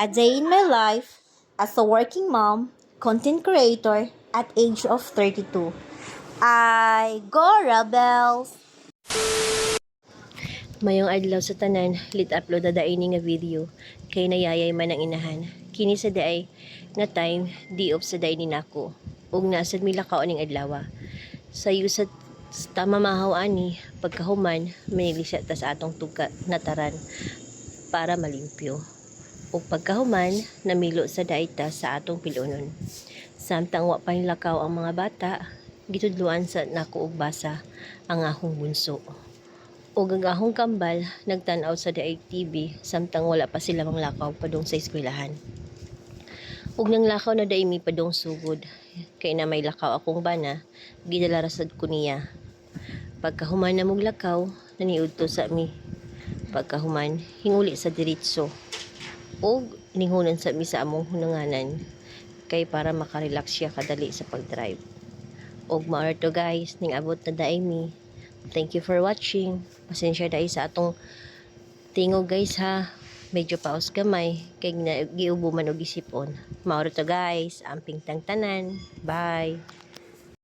A day in my life as a working mom, content creator at age of 32. I go rebels! Mayong adlaw sa tanan, lit upload na daay nga video kay nayayay man ang inahan. Kini sa daay nga time di off sa daay ni nako. Ug nasad mi lakaw aning adlaw. Sayo sa tama mahaw ani pagkahuman manili siya ta sa atong tugka nataran para malimpyo. Ug pagkahuman namilo sa daay ta sa atong pilunon. Samtang wa pa lakaw ang mga bata, gitudluan sa nako og basa ang akong bunso. O gagahong kambal, nagtanaw sa daig TV, samtang wala pa sila manglakaw padung sa eskwelahan. Ug nang lakaw na daig mi padung sugod, kay na may lakaw akong bana, gidala rasad ko niya. Pagkahuman na muglakaw, naniudto sa mi. Pagkahuman, hinguli sa diritso. O ningunan sa mi sa among hunanganan, kay para makarelax siya kadali sa pagdrive. Og maor to guys, ning abot na daig mi. Thank you for watching. Pasensya dahil sa atong tingog guys ha. Medyo paos gamay. Kay giubo man og isipon. Mauro to guys. Amping tang tanan. Bye.